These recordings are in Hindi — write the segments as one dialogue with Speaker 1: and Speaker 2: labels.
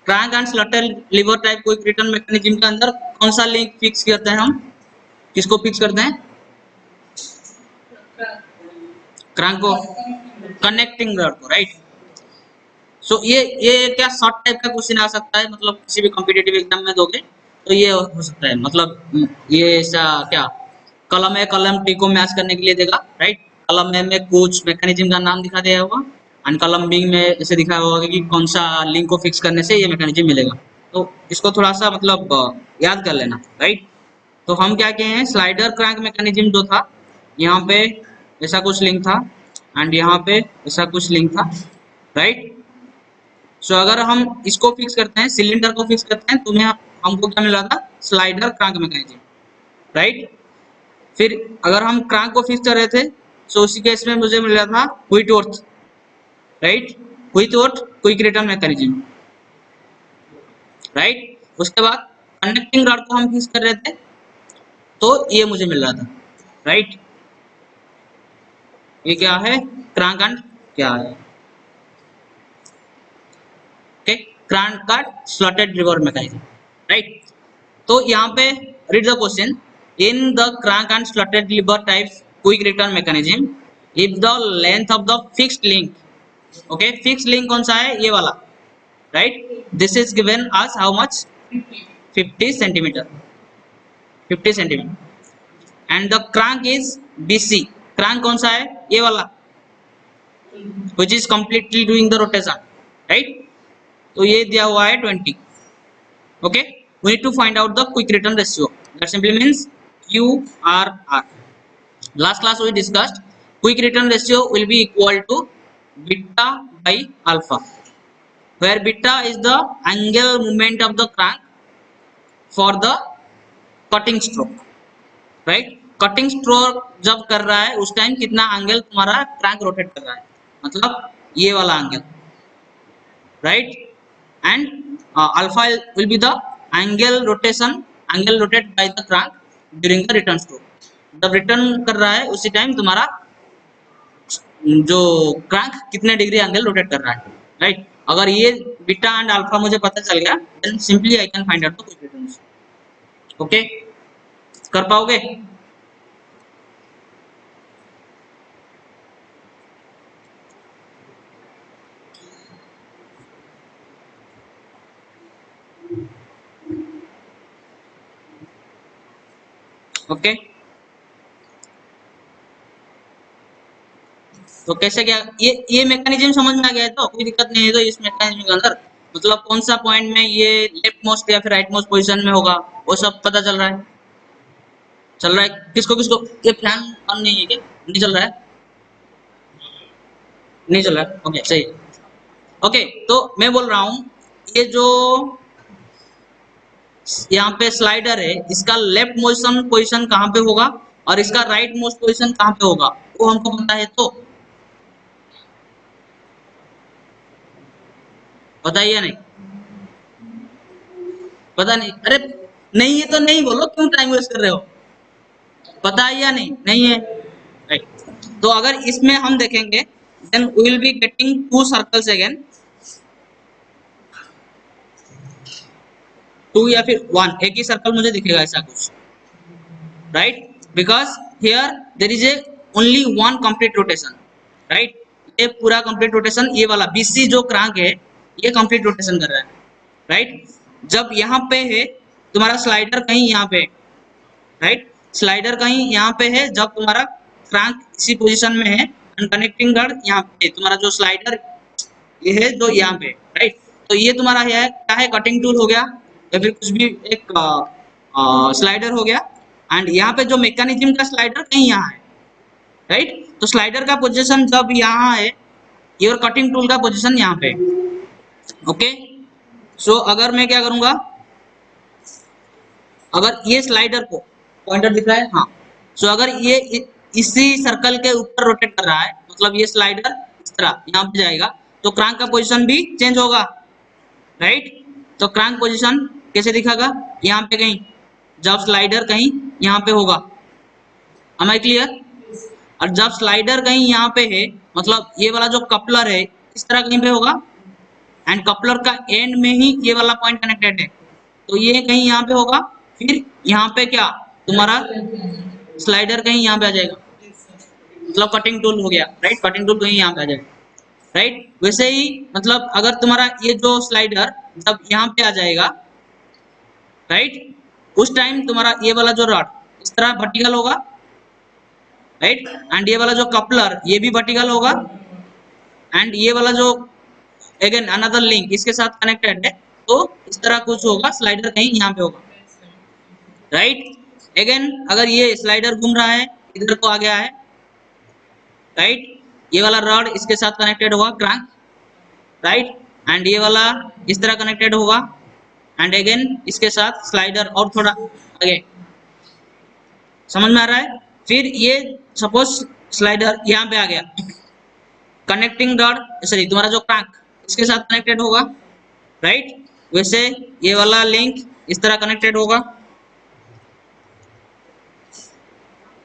Speaker 1: Crank and slotted lever type quick return mechanism के अंदर कौन सा लिंक फिक्स करते हैं हम? किसको फिक्स करते हैं? क्रैंक को, कनेक्टिंग रॉड को, राइट। सो ये क्या शॉर्ट टाइप का क्वेश्चन आ सकता है, मतलब किसी भी कॉम्पिटिटिव एग्जाम में दोगे तो ये हो सकता है, मतलब ये ऐसा क्या कॉलम ए कॉलम टी को मैच करने के लिए देगा, राइट। कॉलम ए में कुछ मैकेनिज्म का नाम दिखा दिया होगा एंड कॉलम बी में ऐसे दिखा होगा कि कौन सा लिंक को फिक्स करने से ये मैकेनिज्म मिलेगा। तो इसको थोड़ा सा मतलब याद कर लेना, राइट। तो हम क्या किए हैं, स्लाइडर क्रैंक मैकेनिज्म जो था, यहाँ पे ऐसा कुछ लिंक था एंड यहाँ पे ऐसा कुछ लिंक था, राइट। सो अगर हम इसको फिक्स करते हैं, सिलेंडर को फिक्स करते हैं, तो हमको क्या मिला था, स्लाइडर क्रैंक मैकेनिज्म, राइट। फिर अगर हम क्रैंक को फिक्स कर रहे थे तो उसी केस में मुझे मिला था Whitworth, right, Whitworth quick return mechanism, right. उसके बाद कनेक्टिंग रॉड को हम फिक्स कर रहे थे तो ये मुझे मिल रहा था, राइट। ये क्या है, क्रैंक एंड क्या है, ओके, क्रैंक का स्लॉटेड लीवर मैकेनिज्म, राइट। तो यहाँ पे read the question, in the crank and slotted lever type quick return mechanism if the length of the fixed link, okay, fixed link कौन सा है, ये वाला, right, this is given us how much, 50 centimeter, 50 centimeter and the crank is BC, crank कौन सा है, ये वाला, which is completely doing the rotation, right। तो ये दिया हुआ है 20, okay, we need to find out the quick return ratio, that simply means QRR। last class we discussed quick return ratio will be equal to beta by alpha, where beta is the angular movement of the crank for the cutting stroke, right. Cutting stroke जब कर रहा है उस टाइम कितना एंगल तुम्हारा क्रैंक रोटेट कर रहा है, मतलब ये वाला angle, right. And alpha will be the angle rotation, angle rotate by the crank during the return stroke, जब रिटर्न कर रहा है उसी टाइम तुम्हारा जो क्रैंक कितने डिग्री एंगल रोटेट कर रहा है, राइट। अगर ये बीटा एंड अल्फा मुझे पता चल गया then simply I can find out the quick return, okay, कर पाओगे? ओके, तो कैसे क्या ये मैकेनिज्म समझ में आ गया है, तो कोई दिक्कत नहीं है तो इस मैकेनिज्म के अंदर, मतलब कौन सा पॉइंट में ये लेफ्ट मोस्ट या फिर राइट मोस्ट पोजीशन में होगा वो सब पता चल रहा है, चल रहा है। किसको किसको ये फैन ऑन नहीं है क्या, नहीं चल रहा है, नहीं चल रहा है, ओके सही, ओके। तो मैं बोल रहा हूँ ये जो यहाँ पे स्लाइडर है इसका लेफ्ट मोशन पोजीशन कहाँ पे होगा और इसका राइट मोस्ट पोजीशन कहाँ पे होगा वो हमको पता है, तो बताइए। नहीं पता नहीं, अरे नहीं है तो नहीं बोलो, क्यों टाइम वेस्ट कर रहे हो, पता है या नहीं, नहीं है, राइट। तो अगर इसमें हम देखेंगे then we will be getting two circles again, two या फिर वन, एक ही सर्कल मुझे दिखेगा ऐसा कुछ, right, because here there is a only one complete rotation, right. ये पूरा कंप्लीट रोटेशन, ये वाला BC जो क्रैंक है ये कंप्लीट रोटेशन कर रहा है, राइट। जब यहाँ पे है तुम्हारा स्लाइडर कहीं यहाँ पे, राइट, स्लाइडर कहीं यहाँ पे है जब तुम्हारा क्रैंक इसी पोजीशन में है एंड कनेक्टिंग रॉड यहाँ पे, तुम्हारा जो स्लाइडर ये है जो यहाँ पे, राइट। तो ये तुम्हारा है क्या है, कटिंग टूल हो गया या फिर कुछ भी एक स्लाइडर हो गया एंड यहाँ पे जो मैकेनिज्म का स्लाइडर कहीं यहाँ है, राइट। तो स्लाइडर का पोजीशन जब यहाँ है और कटिंग टूल का पोजीशन यहाँ पे, ओके। सो अगर मैं क्या करूंगा, अगर ये स्लाइडर को पॉइंटर दिख रहा है, हाँ, सो अगर ये इसी सर्कल के ऊपर रोटेट कर रहा है मतलब ये स्लाइडर इस तरह यहाँ पे जाएगा तो क्रैंक का पोजीशन भी चेंज होगा, राइट। तो क्रैंक पोजीशन कैसे दिखेगा, यहाँ पे कहीं, जब स्लाइडर कहीं यहाँ पे होगा, am I क्लियर। और जब स्लाइडर कहीं यहाँ पे है मतलब ये वाला जो कपलर है इस तरह कहीं पे होगा, एंड कपलर का एंड में ही ये वाला पॉइंट कनेक्टेड है, तो ये कहीं यहाँ पे होगा, फिर यहाँ पे क्या तुम्हारा स्लाइडर कहीं यहाँ पे आ जाएगा, मतलब कटिंग टूल हो गया, राइट, कटिंग टूल कहीं यहाँ पे आ जाएगा, राइट। वैसे ही मतलब अगर तुम्हारा ये जो स्लाइडर जब यहाँ पे आ जाएगा, राइट, उस टाइम तुम्हारा ये वाला जो रॉड इस तरह वर्टिकल होगा, राइट, एंड ये वाला जो कपलर ये भी वर्टिकल होगा, एंड ये वाला जो अगेन अनदर लिंक इसके साथ कनेक्टेड है, तो इस तरह कुछ होगा, स्लाइडर कहीं यहाँ पे होगा, राइट। अगेन अगर ये स्लाइडर घूम रहा है इधर को आ गया है, राइट, ये वाला रॉड इसके साथ कनेक्टेड होगा क्रैंक, राइट, एंड ये वाला इस तरह कनेक्टेड होगा, एंड अगेन इसके साथ स्लाइडर और थोड़ा आगे, समझ में आ रहा है। फिर ये सपोज स्लाइडर यहाँ पे आ गया, कनेक्टिंग रॉड सॉरी तुम्हारा जो क्रैंक इसके साथ कनेक्टेड होगा, राइट, वैसे ये वाला लिंक इस तरह कनेक्टेड होगा,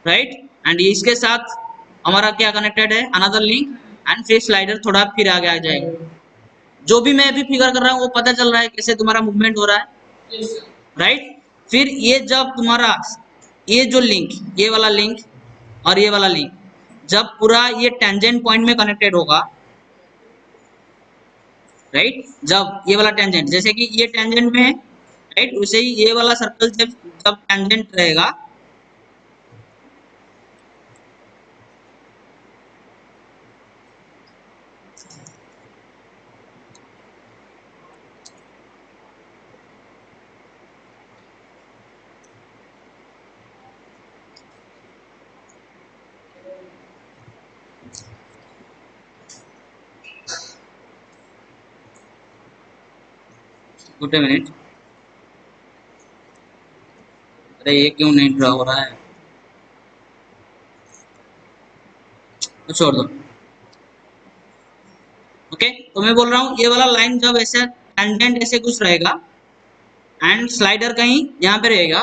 Speaker 1: राइट, एंड ये इसके साथ हमारा क्या कनेक्टेड है अनदर लिंक, एंड फिर स्लाइडर थोड़ा फिर आगे आ जाएगा। जो भी मैं अभी फिगर कर रहा हूँ वो पता चल रहा है कैसे तुम्हारा मूवमेंट हो रहा है, राइट। फिर ये जब तुम्हारा ये जो लिंक ये वाला लिंक और ये वाला लिंक जब पूरा ये टेंजेंट पॉइंट में कनेक्टेड होगा, राइट, जब ये वाला टेंजेंट जैसे कि ये टेंजेंट में है, राइट, वैसे ही ये वाला सर्कल जब जब टेंजेंट रहेगा, गुड मिनट, अरे ये क्यों नहीं ड्रा हो रहा है, तो छोड़ दो। ओके, तो मैं बोल रहा हूँ ये वाला लाइन जब ऐसे टेंजेंट ऐसे कुछ रहेगा एंड स्लाइडर कहीं यहाँ पे रहेगा,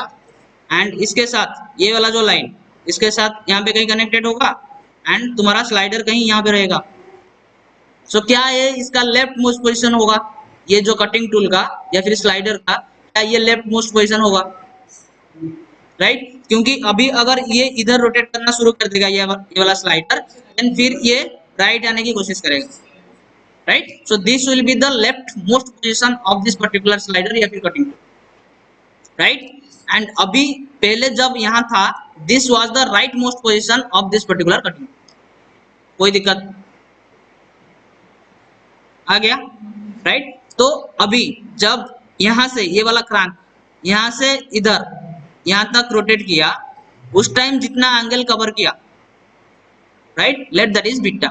Speaker 1: एंड इसके साथ ये वाला जो लाइन इसके साथ यहाँ पे कहीं कनेक्टेड होगा, एंड तुम्हारा स्लाइडर कहीं यहाँ पे रहेगा। सो क्या ये इसका लेफ्ट मोस्ट पोजीशन होगा, ये जो कटिंग टूल का या फिर स्लाइडर का, क्या ये लेफ्ट मोस्ट पोजीशन होगा, राइट, क्योंकि अभी अगर ये इधर रोटेट करना शुरू कर देगा ये वाला स्लाइडर, देन फिर ये राइट आने की कोशिश करेगा, right. So this will be the left most position of this particular slider या फिर कटिंग टूल, राइट, एंड अभी पहले जब यहाँ था this was the rightmost position of this particular cutting, कोई दिक्कत आ गया, राइट। तो अभी जब यहाँ से ये वाला क्रैंक यहाँ से इधर यहाँ तक रोटेट किया, उस टाइम जितना एंगल कवर किया, right, let that is beta,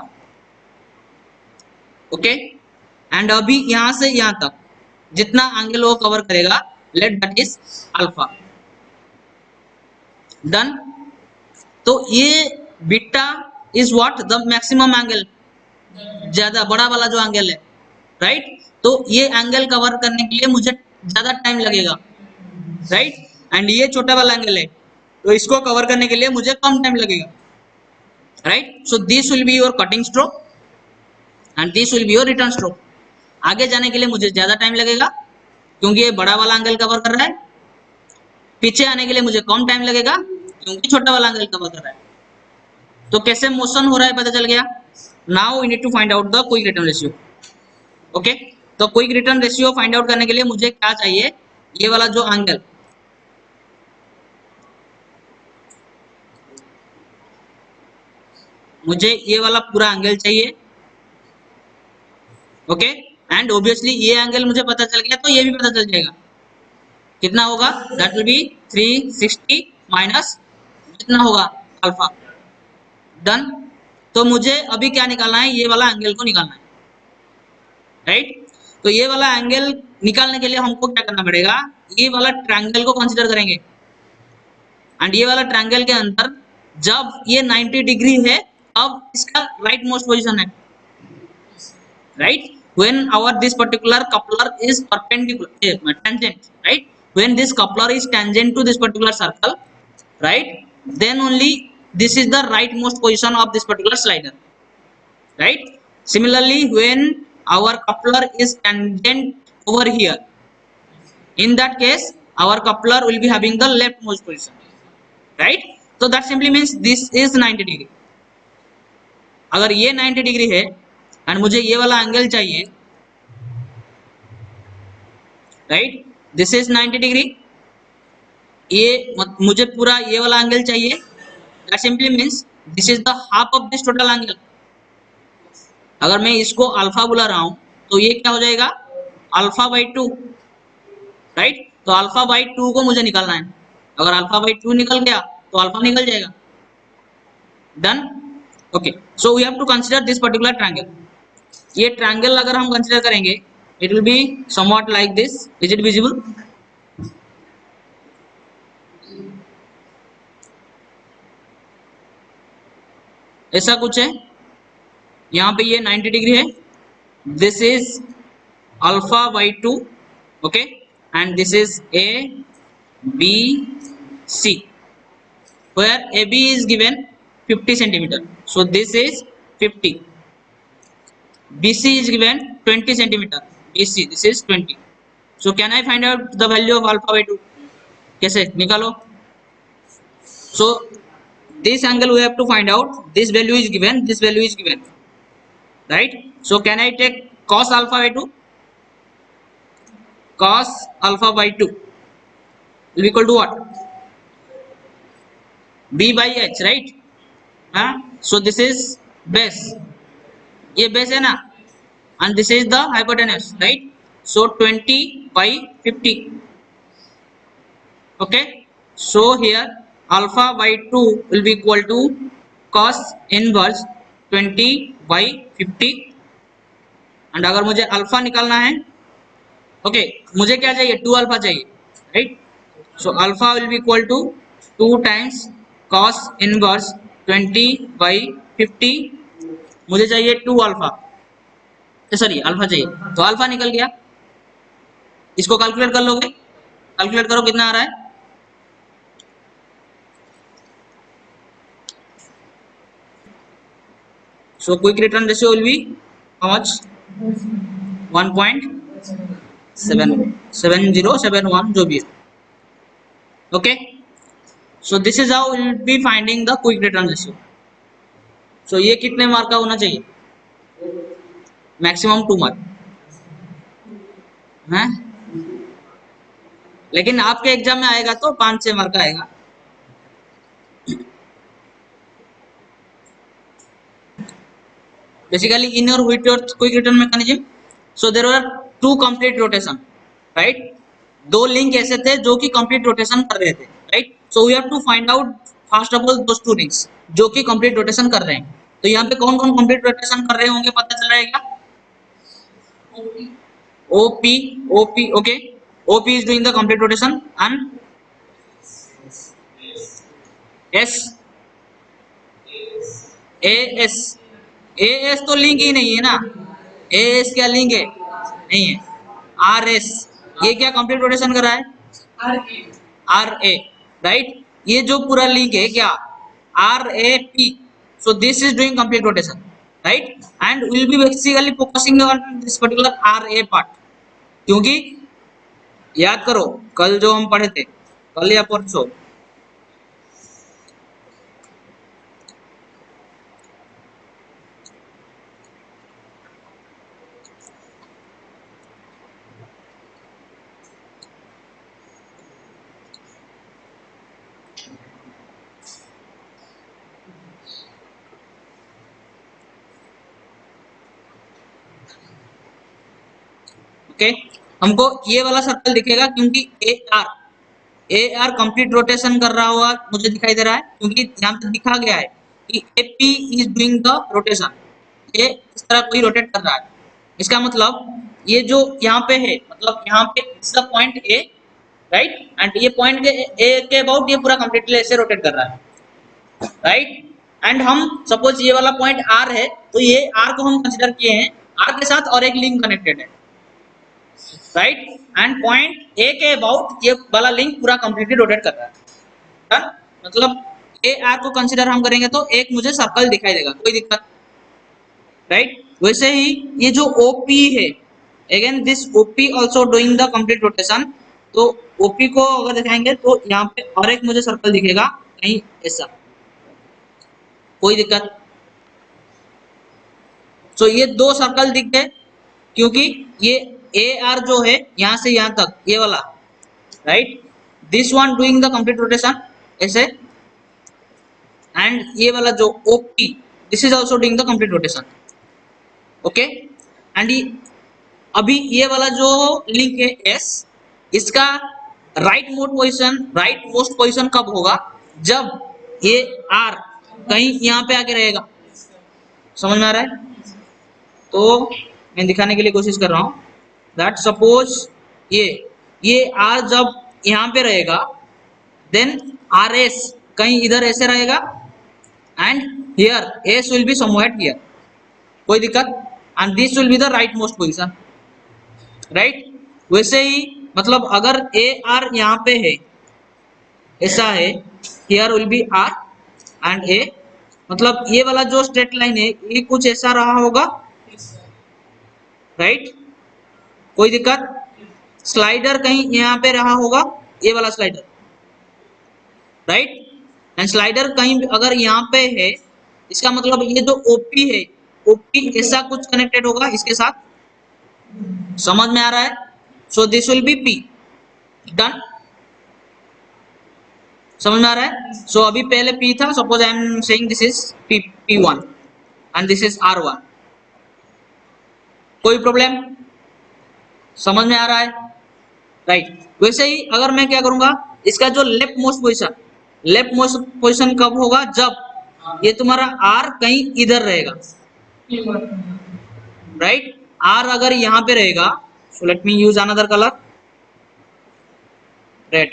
Speaker 1: okay, and अभी यहाँ से यहाँ तक जितना एंगल वो कवर करेगा, let that is alpha, done. तो ये beta is what the maximum angle, ज्यादा बड़ा वाला जो एंगल है, राइट, तो ये एंगल कवर करने के लिए मुझे ज्यादा टाइम लगेगा, राइट, एंड ये छोटा वाला एंगल है तो इसको कवर करने के लिए मुझे कम टाइम लगेगा, right. So this will be your cutting stroke and this will be your return stroke. आगे जाने के लिए मुझे ज्यादा टाइम लगेगा क्योंकि ये बड़ा वाला एंगल कवर कर रहा है, पीछे आने के लिए मुझे कम टाइम लगेगा क्योंकि छोटा वाला एंगल कवर कर रहा है। तो कैसे मोशन हो रहा है पता चल गया। Now we need to find out the quick return ratio, okay. तो quick return ratio find out करने के लिए मुझे क्या चाहिए, ये वाला जो एंगल, मुझे ये वाला पूरा एंगल चाहिए, ओके, एंड ऑब्वियसली ये एंगल मुझे पता चल गया तो ये भी पता चल जाएगा कितना होगा, दैट विल बी 360 माइनस कितना होगा अल्फा, डन। तो मुझे अभी क्या निकालना है, ये वाला एंगल को निकालना है, राइट। तो ये वाला एंगल निकालने के लिए हमको क्या करना पड़ेगा, ये वाला ट्रायंगल को कंसीडर करेंगे, एंड ये वाला ट्रायंगल के अंदर जब ये 90 डिग्री है अब इसका राइट मोस्ट पोजीशन है, right, when our this particular coupler is perpendicular tangent, right, when this coupler is tangent to this particular circle, right, then only this is the right most position of this particular slider, right. Similarly when our coupler is tangent over here. In that case, our coupler will be having the leftmost position, right? So that simply means this is 90 degree. अगर ये 90 डिग्री है एंड मुझे ये वाला एंगल चाहिए, राइट, दिस इज 90 डिग्री, ये मुझे पूरा ये वाला एंगल चाहिए, that simply means this is the half of this total angle. अगर मैं इसको अल्फा बुला रहा हूं तो ये क्या हो जाएगा, अल्फा बाई 2, राइट. तो अल्फा बाई 2 को मुझे निकालना है. अगर अल्फा बाई 2 निकल गया तो अल्फा निकल जाएगा. Done. Okay, so we have to consider this particular triangle. ये ट्रायंगल अगर हम कंसीडर करेंगे, it will be somewhat like this. Is it visible? ऐसा कुछ है. यहाँ पे ये 90 डिग्री है, this is alpha by 2, okay, and this is A B C, where AB is given 50 centimeter, so this is 50. BC is given 20 centimeter, BC this is 20. So can I find out the value of alpha by 2? कैसे निकालो? So this angle we have to find out. This value is given, this value is given, right? So can I take cos alpha by 2? Cos alpha by 2 will be equal to what? B by H, right? हाँ, so this is base, ये base है ना, and this is the hypotenuse, right? So 20 by 50. Okay, so here alpha by 2 will be equal to cos inverse 20 by 50. and अगर मुझे अल्फा निकालना है, ओके, मुझे क्या चाहिए, 2 अल्फा चाहिए, right. So alpha will be equal to 2 times cos inverse 20 by 50. मुझे चाहिए 2 अल्फा, सॉरी अल्फा चाहिए, तो अल्फा निकल गया. इसको कैलकुलेट कर लोगे, कैलकुलेट करो कितना आ रहा है. So quick return ratio will be how much, 1.7071 जो भी है. Okay, so this is how we will be finding the quick return ratio. so ये कितने मार्क का होना चाहिए, मैक्सिमम 2 मार्क है, लेकिन आपके एग्जाम में आएगा तो 5-6 मार्क का आएगा. Basically in your quick return mechanism, so there were 2 complete rotation, right? 2 link ऐसे थे जो कि कंप्लीट रोटेशन कर रहे थे, right. So we have to find out first of all those 2 links जो कि कंप्लीट रोटेशन कर रहे हैं. तो यहाँ पे कौन कौन कंप्लीट रोटेशन कर रहे होंगे पता चल रहेगा. OP, okay, OP is doing the complete rotation and AS तो लिंक ही नहीं है ना, AS क्या लिंक है, नहीं है. RS ये क्या कंप्लीट रोटेशन कर रहा है, RA, राइट. ये जो पूरा लिंक है क्या, RAP. So this is doing complete rotation, right, and will be basically focusing on this particular RA part. क्योंकि याद करो कल जो हम पढ़े थे, कल या परसों, ओके, हमको ये वाला सर्कल दिखेगा क्योंकि AR कंप्लीट रोटेशन कर रहा हुआ मुझे दिखाई दे रहा है, क्योंकि यहाँ पे दिखा गया है कि AP is doing the rotation. ये इस तरह कोई रोटेट कर रहा है, इसका मतलब ये जो यहाँ पे है, मतलब यहाँ पे इस the point A, right, and ये पॉइंट A के अबाउट ये पूरा कंप्लीटली ऐसे रोटेट कर रहा है, राइट. एंड हम सपोज ये वाला पॉइंट R है, तो ये R को हम कंसीडर किए हैं, R के साथ और एक लिंक कनेक्टेड है, राइट, एंड पॉइंट A के अबाउट ये वाला लिंक पूरा कंप्लीटली रोटेट कर रहा है. डन. मतलब AR को कंसीडर हम करेंगे तो एक मुझे सर्कल दिखाई देगा, कोई दिक्कत. राइट। वैसे ही ये जो ओपी है, again this OP also doing the complete rotation. तो ओपी को अगर दिखाएंगे तो यहाँ पे और एक मुझे सर्कल दिखेगा कहीं ऐसा, कोई दिक्कत। सो ये दो सर्कल दिख गए, क्योंकि ये ए आर जो है यहाँ से यहाँ तक ये वाला, right, this one doing the complete rotation ऐसे, एंड ये वाला जो OP this is also doing the complete rotation. Okay, and अभी ये वाला जो लिंक है एस, इसका राइट मोस्ट पोजीशन कब होगा, जब ये आर कहीं यहाँ पे आके रहेगा। समझ में आ रहा है? तो मैं दिखाने के लिए कोशिश कर रहा हूँ दैट सपोज ये आर जब यहाँ पे रहेगा, देन आर एस कहीं इधर ऐसे रहेगा, and here S will be somewhat here, कोई दिक्कत, and this will be the rightmost position, right. वैसे ही मतलब अगर ए आर यहाँ पे है ऐसा है, here will be R and A, मतलब ये वाला जो स्ट्रेट लाइन है ये कुछ ऐसा रहा होगा, राइट, कोई दिक्कत। स्लाइडर कहीं यहाँ पे रहा होगा, ये वाला स्लाइडर, राइट, एंड स्लाइडर कहीं अगर यहाँ पे है, इसका मतलब ये जो ओपी है, ओपी ऐसा कुछ कनेक्टेड होगा इसके साथ। समझ में आ रहा है? So this will B P, done. समझ में आ रहा है? सो अभी पहले पी था, suppose I am saying this is P P1 and this is R1, कोई प्रॉब्लम? समझ में आ रहा है? राइट। वैसे ही अगर मैं क्या करूंगा, इसका जो लेफ्ट मोस्ट पोजिशन कब होगा, जब ये तुम्हारा R कहीं इधर रहेगा, राइट। R अगर यहाँ पे रहेगा, so let me use another colour, red.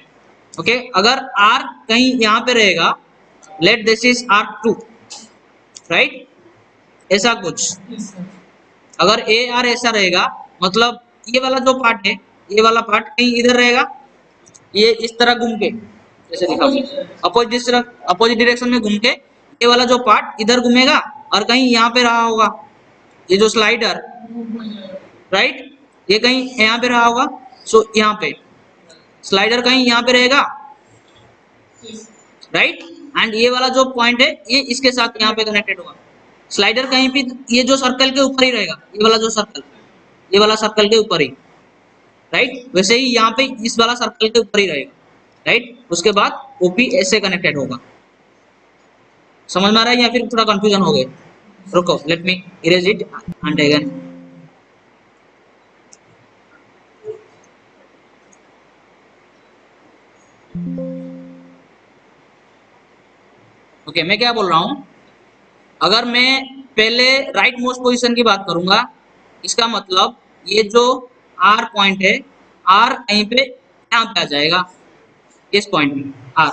Speaker 1: Okay, अगर R कहीं यहाँ पे रहेगा, let this is R2, right, ऐसा कुछ। अगर ए आर ऐसा रहेगा, मतलब ये वाला जो पार्ट है, ये वाला पार्ट कहीं इधर रहेगा, ये इस तरह घूम के, जैसे लिखा अपोजिट डायरेक्शन में घूम के, ये वाला जो पार्ट इधर घूमेगा और कहीं यहाँ पे रहा होगा, ये जो स्लाइडर, राइट, ये कहीं यहाँ पे रहा होगा। सो यहाँ पे स्लाइडर कहीं यहाँ पे रहेगा, राइट, एंड ये वाला जो पॉइंट है ये इसके साथ यहाँ पे कनेक्टेड होगा। स्लाइडर कहीं भी ये जो सर्कल के ऊपर ही रहेगा, ये वाला जो सर्कल, ये वाला सर्कल के ऊपर ही, राइट। वैसे ही यहाँ पे इस वाला सर्कल के ऊपर ही रहेगा, राइट। उसके बाद ओपी ऐसे कनेक्टेड होगा। समझ में आ रहा है या फिर थोड़ा कंफ्यूजन हो गया? रुको, let me erase it and again. Okay, मैं क्या बोल रहा हूँ, अगर मैं पहले राइट मोस्ट पोजीशन की बात करूंगा, इसका मतलब ये जो आर पॉइंट है, आर कहीं पे यहाँ पे आ जाएगा, इस पॉइंट में आर,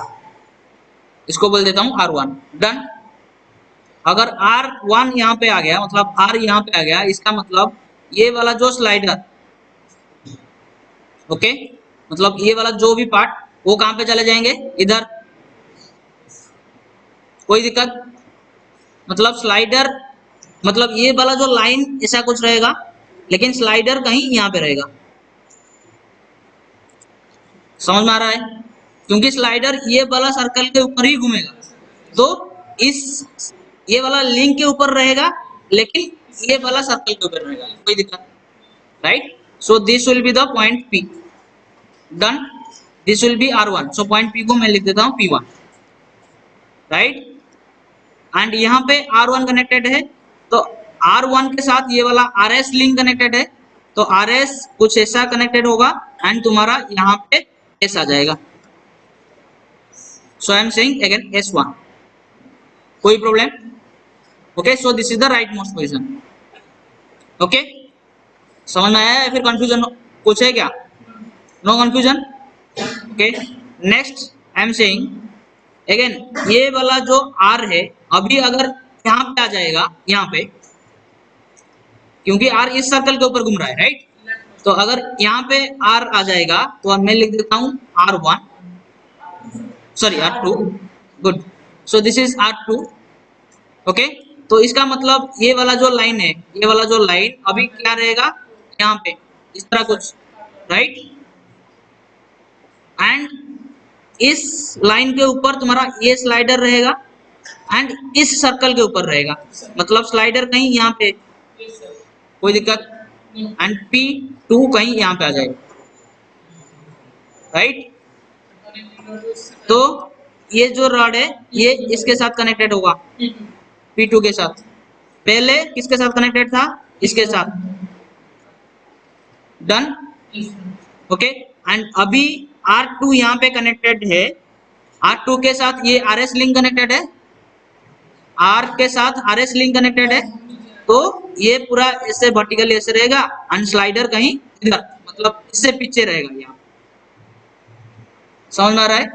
Speaker 1: इसको बोल देता हूँ R1, डन। अगर R1 यहाँ पे आ गया, मतलब R यहाँ पे आ गया, इसका मतलब ये वाला जो स्लाइडर, ओके, मतलब ये वाला जो भी पार्ट वो कहाँ पे चले जाएंगे, इधर, कोई दिक्कत। मतलब स्लाइडर, मतलब ये वाला जो लाइन ऐसा कुछ रहेगा, लेकिन स्लाइडर कहीं यहाँ पे रहेगा। समझ में आ रहा है? क्योंकि स्लाइडर ये वाला सर्कल के ऊपर ही घूमेगा, तो इस ये वाला लिंक के ऊपर रहेगा, लेकिन ये वाला सर्कल के ऊपर रहेगा, कोई दिक्कत, right. So this will be the point P, done. This will B R1, so point P को मैं लिख देता हूँ P1, राइट। एंड यहाँ पे R1 कनेक्टेड है, तो R1 के साथ ये वाला RS लिंक कनेक्टेड है, तो RS कुछ ऐसा कनेक्टेड होगा, एंड तुम्हारा यहाँ पे S आ जाएगा। So I am saying again S1, कोई problem? Okay, so this is the rightmost position. Okay, समझ में आया या फिर कंफ्यूजन कुछ है क्या? No confusion? Okay, next I am saying again, ये वाला जो R है, अभी अगर यहाँ पे आ जाएगा, यहाँ पे, क्योंकि R इस सर्कल के ऊपर घूम रहा है, राइट। तो अगर यहाँ पे R आ जाएगा, तो मैं लिख देता हूँ R1, sorry R2, good. So this is R2, okay. तो इसका मतलब ये वाला जो लाइन है, ये वाला जो लाइन अभी क्या रहेगा यहाँ पे इस तरह कुछ, राइट। एंड इस लाइन के ऊपर तुम्हारा ये स्लाइडर रहेगा एंड इस सर्कल के ऊपर रहेगा, मतलब स्लाइडर कहीं यहाँ पे, कोई दिक्कत, एंड P2 कहीं यहाँ पे आ जाएगा, राइट। तो ये जो रॉड है ये इसके साथ कनेक्टेड होगा, P2 के साथ। पहले किसके साथ कनेक्टेड था, इसके साथ, डन, ओके। एंड अभी R2 यहाँ पे कनेक्टेड है, R2 के साथ ये RS लिंक कनेक्टेड है, R के साथ RS लिंक कनेक्टेड है, तो ये पूरा ऐसे वर्टिकली ऐसे रहेगा एंड स्लाइडर कहीं इधर, मतलब इससे पीछे रहेगा यहाँ, समझ में आ रहा है।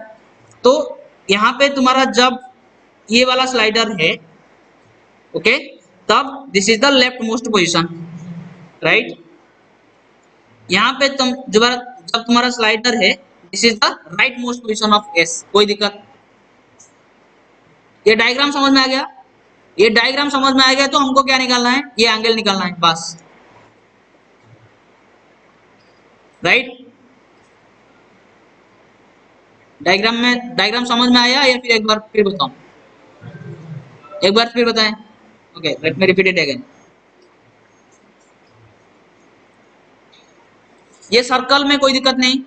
Speaker 1: तो यहाँ पे तुम्हारा जब ये वाला स्लाइडर है, ओके, तब this is the left most position, right. यहाँ पे तुम जब तुम्हारा स्लाइडर है, this is the rightmost position of S, कोई दिक्कत। ये डायग्राम समझ में आ गया, ये डायग्राम समझ में आ गया, तो हमको क्या निकालना है, ये एंगल निकालना है बस, राइट। डायग्राम समझ में आया या फिर एक बार फिर बताऊं, एक बार फिर बताएं, okay, let me repeat it again. ये सर्कल में कोई दिक्कत नहीं,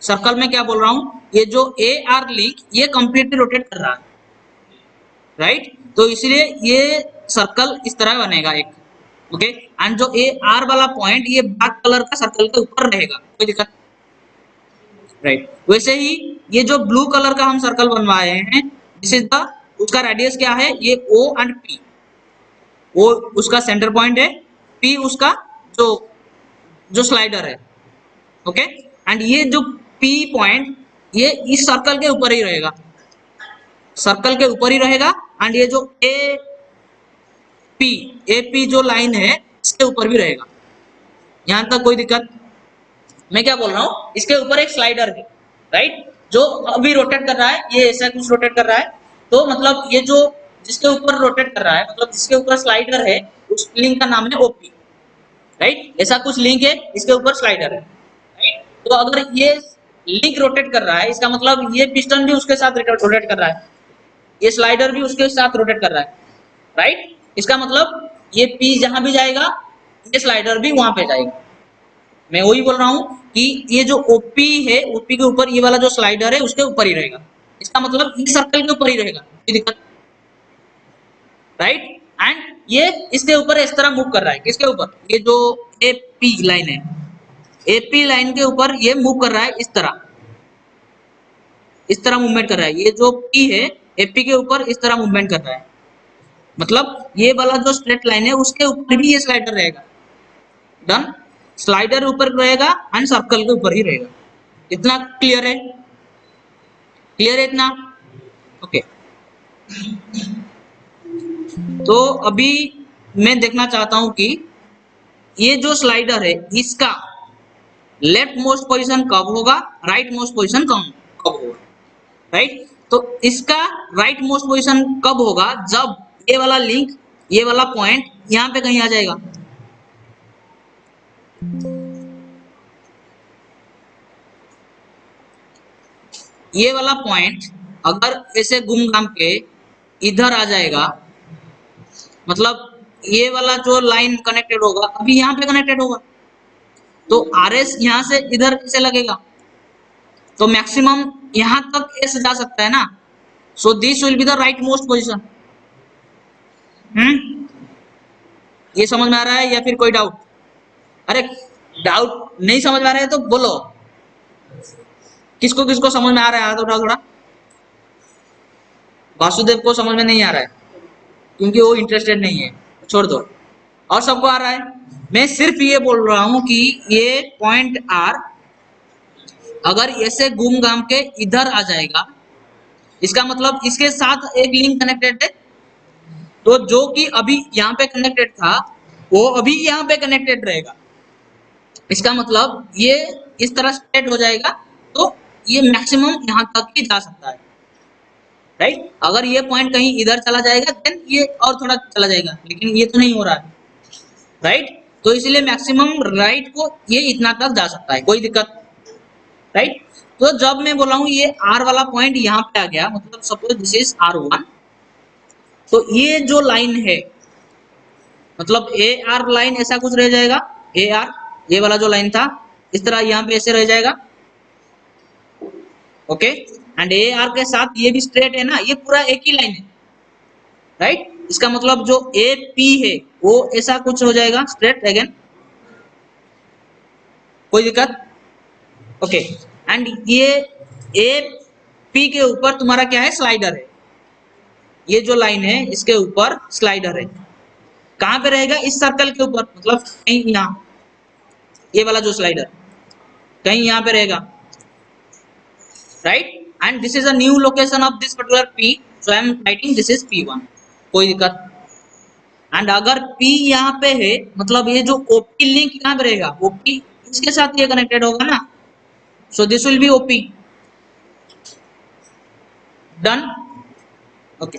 Speaker 1: सर्कल में क्या बोल रहा हूं, ये जो AR लिंक ये कंप्लीटली रोटेट कर रहा है, राइट। तो इसलिए ये सर्कल इस तरह बनेगा एक, ओके। एंड जो AR वाला पॉइंट ये ब्लैक कलर का सर्कल के ऊपर रहेगा, कोई दिक्कत, राइट। वैसे ही ये जो ब्लू कलर का हम सर्कल बनवाए हैं, दिस इज द, उसका रेडियस क्या है, ये O एंड P, O उसका सेंटर पॉइंट है, P उसका जो जो स्लाइडर है, ओके। एंड ये जो P पॉइंट ये इस सर्कल के ऊपर ही रहेगा, सर्कल के ऊपर ही रहेगा। एंड ये जो AP जो लाइन है इसके ऊपर भी रहेगा, यहां तक कोई दिक्कत। मैं क्या बोल रहा हूँ, इसके ऊपर एक स्लाइडर है, राइट, जो अभी रोटेट कर रहा है, ये ऐसा कुछ रोटेट कर रहा है, तो मतलब ये जो जिसके ऊपर रोटेट कर रहा है, मतलब जिसके ऊपर स्लाइडर है, उस लिंक का नाम है OP, राइट। ऐसा कुछ लिंक है, इसके ऊपर स्लाइडर है, राइट। तो अगर ये लिंक रोटेट कर रहा है, इसका मतलब ये पिस्टन भी उसके साथ रोटेट कर रहा है, ये स्लाइडर भी उसके साथ रोटेट कर रहा है, राइट। इसका मतलब ये P जहां भी जाएगा ये स्लाइडर भी वहां पे जाएगा। मैं वही बोल रहा हूँ कि ये जो OP है, OP के ऊपर ये वाला जो स्लाइडर है उसके ऊपर ही रहेगा, इसका मतलब इस सर्कल के ऊपर ही रहेगा, कोई दिक्कत, राइट। एंड ये इसके ऊपर इस तरह मूव कर रहा है, किसके ऊपर, ये जो AP लाइन है, AP लाइन के ऊपर ये मूव कर रहा है, इस तरह मूवमेंट कर रहा है, ये जो P है AP के ऊपर इस तरह मूवमेंट कर रहा है, मतलब ये वाला जो स्ट्रेट लाइन है उसके ऊपर भी ये स्लाइडर रहेगा, डन। स्लाइडर ऊपर रहेगा एंड सर्कल के ऊपर ही रहेगा, इतना क्लियर है, क्लियर है इतना, ओके। तो अभी मैं देखना चाहता हूं कि ये जो स्लाइडर है इसका लेफ्ट मोस्ट पोजीशन कब होगा, राइट मोस्ट पोजीशन कब होगा, राइट। तो इसका राइट मोस्ट पोजीशन कब होगा, जब ये वाला लिंक, ये वाला पॉइंट यहाँ पे कहीं आ जाएगा, ये वाला पॉइंट अगर ऐसे घूम घाम के इधर आ जाएगा, मतलब ये वाला जो लाइन कनेक्टेड होगा अभी यहाँ पे कनेक्टेड होगा, तो RS यहाँ से इधर से लगेगा, तो मैक्सिमम यहाँ तक S जा सकता है ना, so this will be the rightmost position. ये समझ में आ रहा है या फिर कोई डाउट, अरे डाउट नहीं समझ में आ रहा है तो बोलो, किसको किसको समझ में आ रहा है, हाथ उठाओ थोड़ा। वासुदेव को समझ में नहीं आ रहा है क्योंकि वो इंटरेस्टेड नहीं है, छोड़ दो, और सबको आ रहा है। मैं सिर्फ ये बोल रहा हूं कि ये पॉइंट R अगर ऐसे घूम घाम के इधर आ जाएगा, इसका मतलब इसके साथ एक लिंक कनेक्टेड है, तो जो कि अभी यहाँ पे कनेक्टेड था वो अभी यहाँ पे कनेक्टेड रहेगा, इसका मतलब ये इस तरह स्ट्रेट हो जाएगा, तो ये मैक्सिमम यहाँ तक ही जा सकता है, राइट। अगर ये पॉइंट कहीं इधर चला जाएगा देन ये और थोड़ा चला जाएगा, लेकिन ये तो नहीं हो रहा है, राइट। तो इसलिए मैक्सिमम राइट को ये इतना तक जा सकता है, कोई दिक्कत, राइट। तो जब मैं बोला हूं ये आर वाला पॉइंट यहाँ पे आ गया, मतलब सपोज दिस इज R1, तो ये जो लाइन है मतलब ए आर लाइन ऐसा कुछ रह जाएगा, ए आर ये वाला जो लाइन था इस तरह यहाँ पे ऐसे रह जाएगा, ओके। एंड ए आर के साथ ये भी स्ट्रेट है ना, ये पूरा एक ही लाइन है, राइट। इसका मतलब जो ए पी है वो ऐसा कुछ हो जाएगा स्ट्रेट अगेन, कोई दिक्कत, ओके। एंड ये ए पी के ऊपर तुम्हारा क्या है, स्लाइडर है, ये जो लाइन है इसके ऊपर स्लाइडर है, कहां पे रहेगा, इस सर्कल के ऊपर, मतलब कहीं यहाँ, ये वाला जो स्लाइडर कहीं यहाँ पे रहेगा, right. And this is a new location of this particular P, so I am writing this is P1, कोई दिक्कत। एंड अगर P यहाँ पे है मतलब ये जो OP लिंक कहाँ पे रहेगा, OP इसके साथ ये कनेक्टेड होगा ना, so this will B OP, done, okay.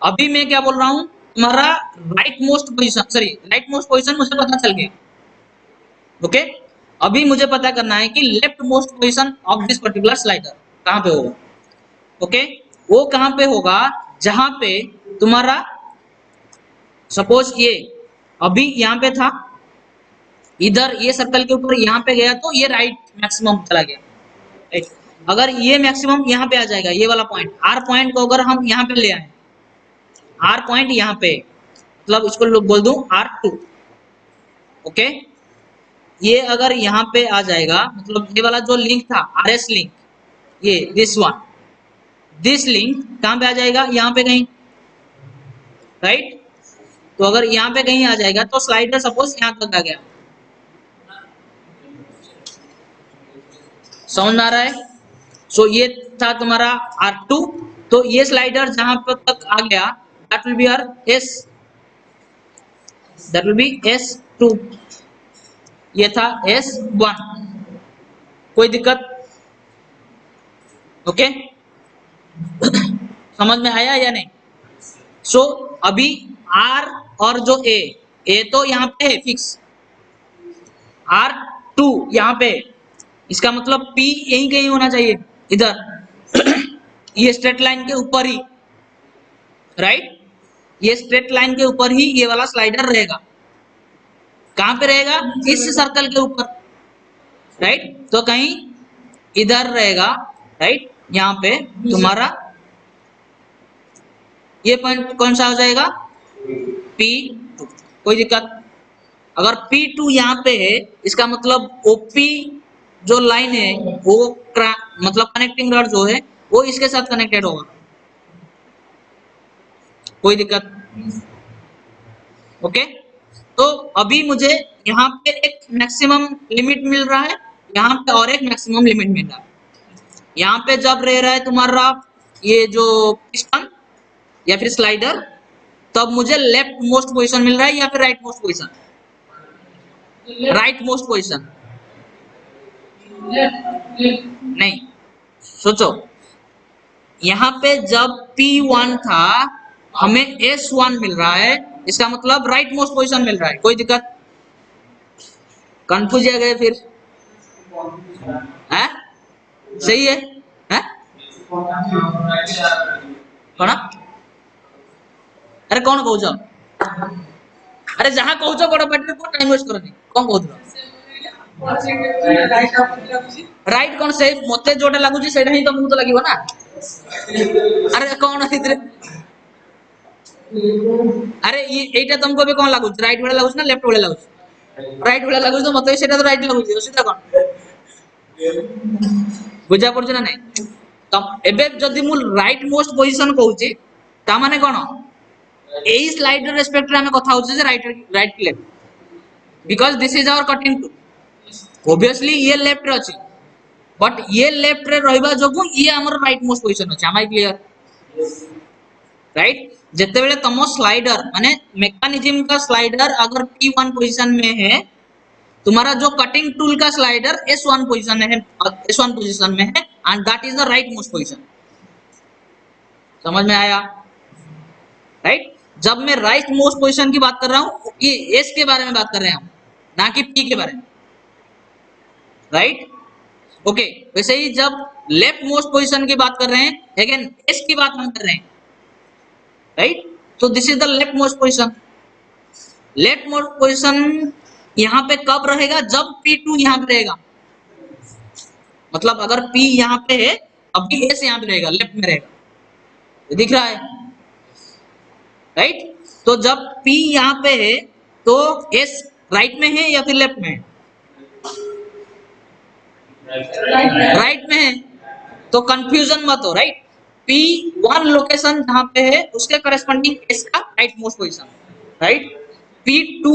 Speaker 1: अभी मैं क्या बोल रहा हूँ, तुम्हारा right most position, sorry right most position मुझे पता चल गया, ओके। अभी मुझे पता करना है कि left most position of this particular slider कहां पे होगा, ओके। वो कहां पे होगा, जहां पे तुम्हारा सपोज ये अभी यहाँ पे था, इधर ये सर्कल के ऊपर यहाँ पे गया तो ये राइट मैक्सिमम चला गया, राइट। अगर ये मैक्सिमम यहाँ पे आ जाएगा, ये वाला पॉइंट आर पॉइंट को अगर हम यहाँ पे ले आए, आर पॉइंट यहाँ पे मतलब इसको लोग बोल दूं R2, ओके। ये अगर यहाँ पे आ जाएगा मतलब ये वाला जो लिंक था RS लिंक, ये दिस वन, दिस लिंक कहां पे आ जाएगा, यहाँ पे कहीं, राइट। तो अगर यहाँ पे कहीं आ जाएगा तो स्लाइडर सपोज यहाँ तक आ गया, समझ में आ रहा है। सो ये था तुम्हारा R2, तो ये स्लाइडर जहां पर तक आ गया that will be R S, that will be S2, ये था S1, कोई दिक्कत, ओके। समझ में आया या नहीं। सो अभी R और जो A तो यहाँ पे है फिक्स, R2 यहाँ पे, इसका मतलब P यही कहीं होना चाहिए इधर ये स्ट्रेट लाइन के ऊपर ही, राइट। ये स्ट्रेट लाइन के ऊपर ही ये वाला स्लाइडर रहेगा, कहां पे रहेगा, इस सर्कल के ऊपर, राइट। तो कहीं इधर रहेगा, राइट। यहाँ पे तुम्हारा ये पॉइंट कौन सा हो जाएगा, P2, कोई दिक्कत। अगर P2 यहाँ पे है इसका मतलब OP जो लाइन है वो मतलब कनेक्टिंग रॉड जो है वो इसके साथ कनेक्टेड होगा, कोई दिक्कत, ओके। तो अभी मुझे यहाँ पे एक मैक्सिमम लिमिट मिल रहा है, यहाँ पे और एक मैक्सिमम लिमिट मिल रहा है। यहाँ पे जब रह रहा है तुम्हारा ये जो पिस्टन या फिर स्लाइडर, तब मुझे लेफ्ट मोस्ट पोजीशन मिल रहा है या फिर right most position, right most position, नहीं सोचो, यहाँ पे जब P1 था हमें S1 मिल रहा है, इसका मतलब राइट मोस्ट पोजीशन मिल रहा है, कोई दिक्कत, कंफ्यूज आ गए फिर है, सही है, है? कौन, अरे कौन कहूच, अरे जहाँ कहूच बड़ पार्टी को टाइम वेस्ट करनी, कौन कहू राइट कौन से मते जोटा लगुच से ही तुमको तो लगे ना, अरे कौन अरे ये तुमको भी कौन लगुच, राइट वाला लगुच ना लेफ्ट वाला लगुच, राइट वाला लगुच तो मते सेटा तो राइट लगुच सीधा कौन बुझा पड़छ ना नहीं। तो एबे जदि मु राइट मोस्ट पोजीशन कहूची ता माने कोन, एई स्लाइडर रेस्पेक्ट रे हमें कथा होचे जे right left, because this is our cutting tool, obviously ये लेफ्ट रे अछि बट ये लेफ्ट रे रहबा जोगु ये हमर राइट मोस्ट पोजीशन अछि, am I क्लियर, राइट। जते बेले तम स्लाइडर माने मैकेनिज्म का स्लाइडर अगर P1 पोजीशन में है, तुम्हारा जो कटिंग टूल का स्लाइडर S1 पोजीशन में है, S1 पोजीशन में है and that is the rightmost position, समझ में आया? राइट। जब मैं राइट मोस्ट पोजीशन की बात कर रहा हूं, ये एस के बारे में बात कर रहे हैं हम, ना कि पी के बारे में। Right, okay. वैसे ही जब लेफ्ट मोस्ट पोजीशन की बात कर रहे हैं, अगेन एस की बात हम कर रहे हैं। राइट, तो this is the left most position. Left most position यहां पे कब रहेगा? जब P2 यहां पे रहेगा। मतलब अगर P यहां पे है, अभी S यहां पे रहेगा, लेफ्ट में रहेगा। ये दिख रहा है? राइट, तो जब P यहां पे है तो S राइट में है या फिर लेफ्ट में है? राइट में है। तो कंफ्यूजन मत हो। राइट, P1 लोकेशन जहां पे है उसके करस्पॉन्डिंग S का right most position. Right, P2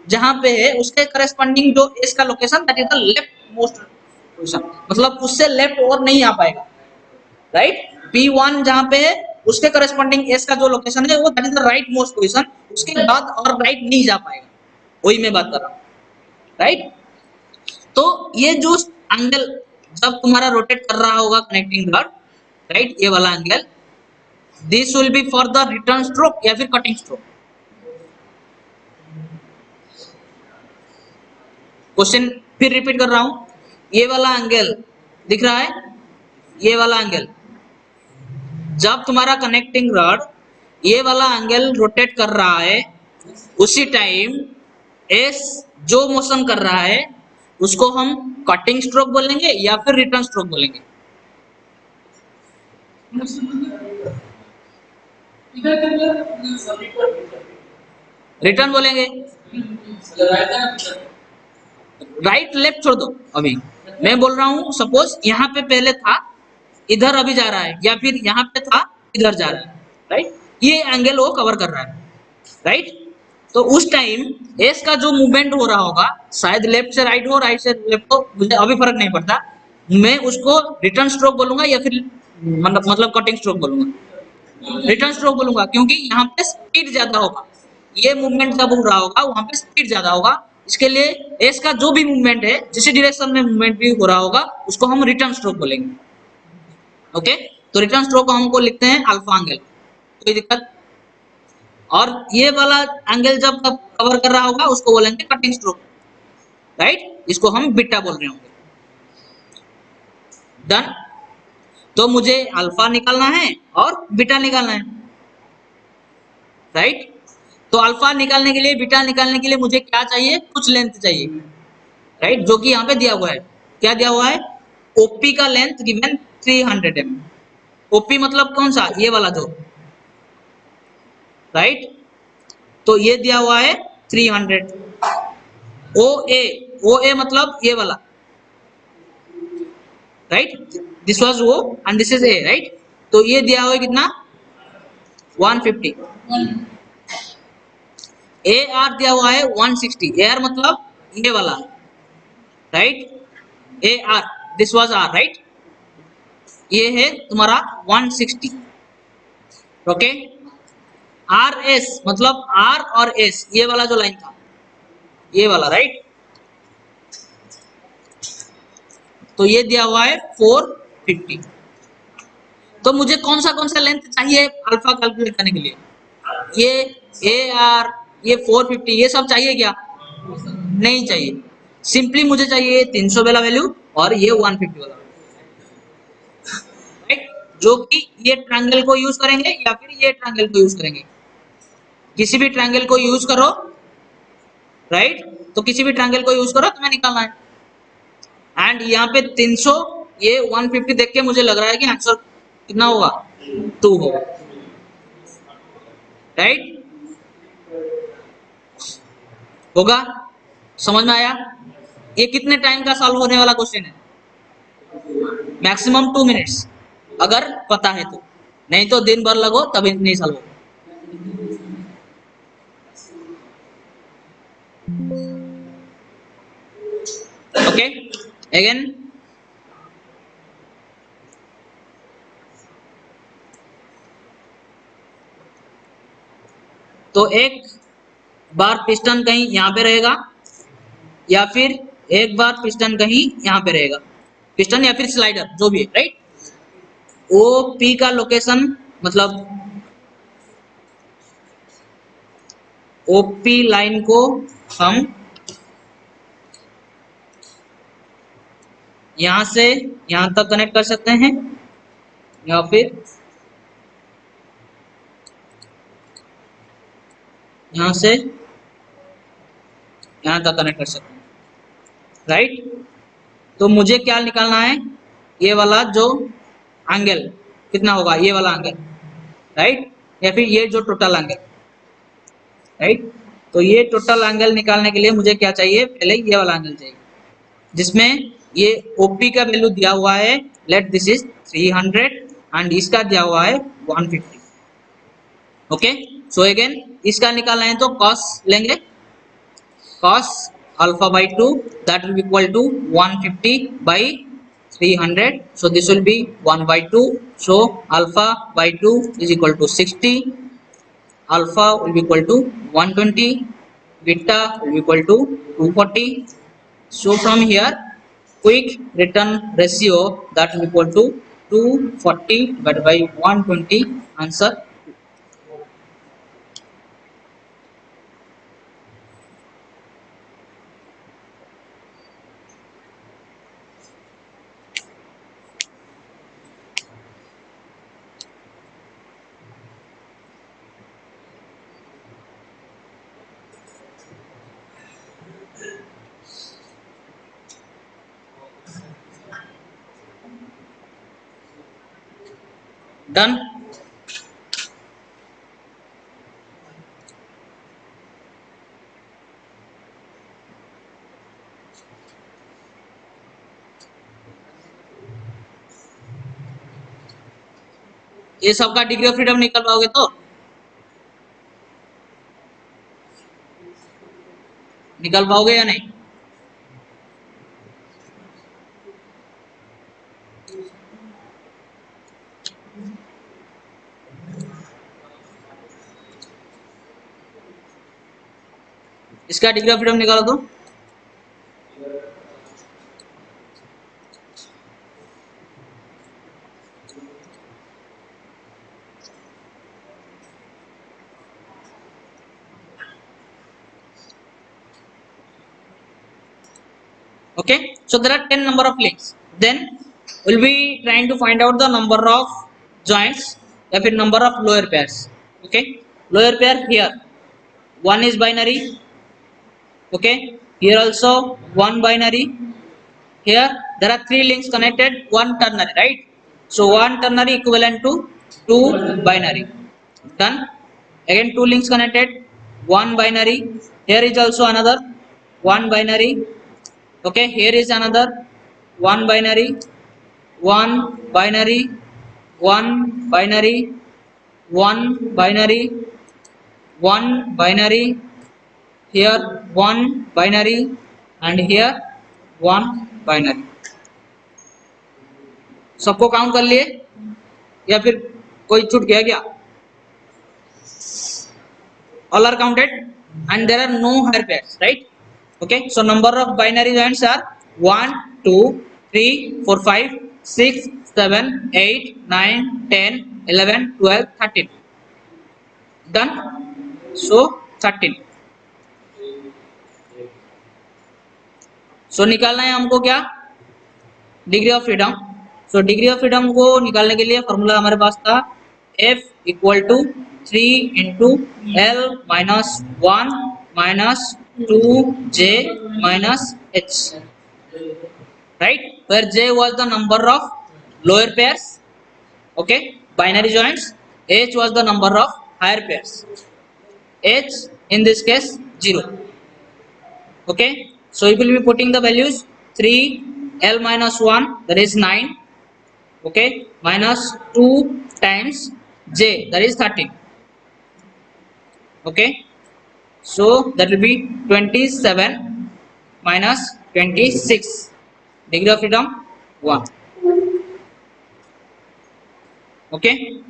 Speaker 1: जहां पे है उसके करस्पॉन्डिंग जो S का location, that is the left most position. मतलब उससे लेफ्ट और नहीं आ पाएगा। राइट, P1 जहां पे है उसके करस्पॉन्डिंग S का जो लोकेशन है वो that is the rightmost position. उसके बाद और राइट नहीं जा पाएगा। वही मैं बात कर रहा हूं। राइट, तो ये जो एंगल जब तुम्हारा रोटेट कर रहा होगा कनेक्टिंग रॉड, राइट, ये वाला angle, this will B for the return stroke या फिर कटिंग स्ट्रोक। क्वेश्चन फिर रिपीट कर रहा हूं, ये वाला एंगल दिख रहा है, ये वाला एंगल, जब तुम्हारा कनेक्टिंग रॉड ये वाला एंगल रोटेट कर रहा है, उसी टाइम एस जो मोशन कर रहा है उसको हम कटिंग स्ट्रोक बोलेंगे या फिर रिटर्न स्ट्रोक बोलेंगे? रिटर्न बोलेंगे। राइट लेफ्ट छोड़ दो। अभी मैं बोल रहा हूं, सपोज यहां पे पहले था, इधर अभी जा रहा है, या फिर यहां पे था, इधर जा रहा है। राइट, ये एंगल वो कवर कर रहा है। राइट, तो उस टाइम एस का जो मूवमेंट हो रहा होगा, शायद लेफ्ट से राइट हो, राइट से लेफ्ट हो, मुझे अभी फर्क नहीं पड़ता, मैं उसको रिटर्न स्ट्रोक बोलूंगा या फिर मतलब कटिंग स्ट्रोक बोलूंगा। रिटर्न स्ट्रोक बोलूंगा क्योंकि यहाँ पे स्पीड ज्यादा होगा। ये मूवमेंट जब हो रहा होगा वहां पे स्पीड ज्यादा होगा, इसके लिए एस का जो भी मूवमेंट है, जिस डायरेक्शन में मूवमेंट भी हो रहा होगा, उसको हम रिटर्न स्ट्रोक बोलेंगे। ओके, तो रिटर्न स्ट्रोक को हमको लिखते हैं अल्फा एंगल। कोई दिक्कत? और ये वाला एंगल जब कवर कर रहा होगा उसको बोलेंगे कटिंग स्ट्रोक। राइट, इसको हम बीटा बोल रहे होंगे। डन। तो मुझे अल्फा निकालना है और बीटा निकालना है। राइट, तो अल्फा निकालने के लिए, बीटा निकालने के लिए मुझे क्या चाहिए? कुछ लेंथ चाहिए। राइट, जो कि यहाँ पे दिया हुआ है। क्या दिया हुआ है? ओपी का लेंथ गिवन 300 mm। ओपी मतलब कौन सा? ये वाला जो। राइट, तो ये दिया हुआ है 300। ओ ए मतलब ये वाला। Right, this was O and this is A. Right, तो ये दिया हुआ है कितना? 150। ए आर दिया हुआ है 160। ए आर मतलब ये वाला। Right, A R, this was R. Right, ये है तुम्हारा 160। ओके, आर एस मतलब आर और एस, ये वाला जो लाइन था, ये वाला। राइट, तो ये दिया हुआ है 450। तो मुझे कौन सा लेंथ चाहिए अल्फा कैलकुलेट करने के लिए? ये ए आर, ये 450, ये सब चाहिए क्या? नहीं चाहिए। सिंपली मुझे चाहिए 300 वाला वैल्यू और ये 150 वाला। राइट, जो कि ये ट्रायंगल को यूज करेंगे या फिर ये ट्रायंगल को यूज करेंगे। किसी भी ट्रायंगल को यूज करो। राइट, तो किसी भी ट्रायंगल को यूज करो, तुम्हें निकालना है। एंड यहाँ पे 300, ये 150 देख के मुझे लग रहा है कि आंसर कितना होगा? 2 होगा। राइट, होगा? समझ में आया? ये कितने टाइम का सॉल्व होने वाला क्वेश्चन है? मैक्सिमम 2 मिनट्स, अगर पता है तो। नहीं तो दिन भर लगो तभी नहीं सॉल्व होगा। ओके, अगेन तो एक बार पिस्टन कहीं यहाँ पे रहेगा या फिर एक बार पिस्टन कहीं यहाँ पे रहेगा, पिस्टन या फिर स्लाइडर जो भी है। राइट, ओ पी का लोकेशन मतलब ओपी लाइन को हम यहां से यहां तक कनेक्ट कर सकते हैं या फिर यहां से यहां तक कनेक्ट कर सकते हैं, राइट। तो मुझे क्या निकालना है, ये वाला जो एंगल कितना होगा, ये वाला एंगल, राइट, या फिर ये जो टोटल एंगल, राइट। तो ये टोटल एंगल निकालने के लिए मुझे क्या चाहिए, पहले ये वाला एंगल चाहिए जिसमें ये ओपी का वैल्यू दिया हुआ है, लेट दिस इज 300 एंड इसका दिया हुआ है 150। ओके, सो अगेन इसका निकालना है तो cos लेंगे, cos alpha by 2 that will be equal to 150 by 300, so this will be 1 by 2, so alpha by 2 is equal to 60, alpha will be equal to 120, beta will be equal to 240. So from here quick return ratio that will be equal to 240 divided by 120, answer. Done. ये सबका डिग्री ऑफ फ्रीडम निकल पाओगे तो निकल पाओगे या नहीं? इसका डिग्री ऑफ फ्रीडम निकालो तो। Okay, so there are 10 number of links, then we'll be trying to find out the number of joints या फिर number of lower pairs. Okay, lower pair here one is binary, okay, here also one binary, here there are 3 links connected, one ternary, right? So one ternary equivalent to 2 binary. Done. Again 2 links connected, one binary, here is also another one binary, okay, here is another one binary, one binary, one binary, one binary, one binary, here one binary and here one binary. सबको काउंट कर लिए या फिर कोई छूट गया क्या? All are counted and there are no higher pairs, right? Okay, so number of binary joints are 1 2 3 4 5 6 7 8 9 10 11 12 13. Done. So 13. So निकालना है हमको क्या, degree of freedom. So degree of freedom को निकालने के लिए फॉर्मूला हमारे पास था F equal to 3 into L minus 1 minus 2J minus H, right, where J was the number of lower pairs, okay, binary joints, H was the number of higher pairs, H in this case 0. Okay, so we will be putting the values 3 L minus 1 that is 9, okay, minus 2 times J that is 13. Okay, so that will be 27 minus 26, degree of freedom 1. Okay.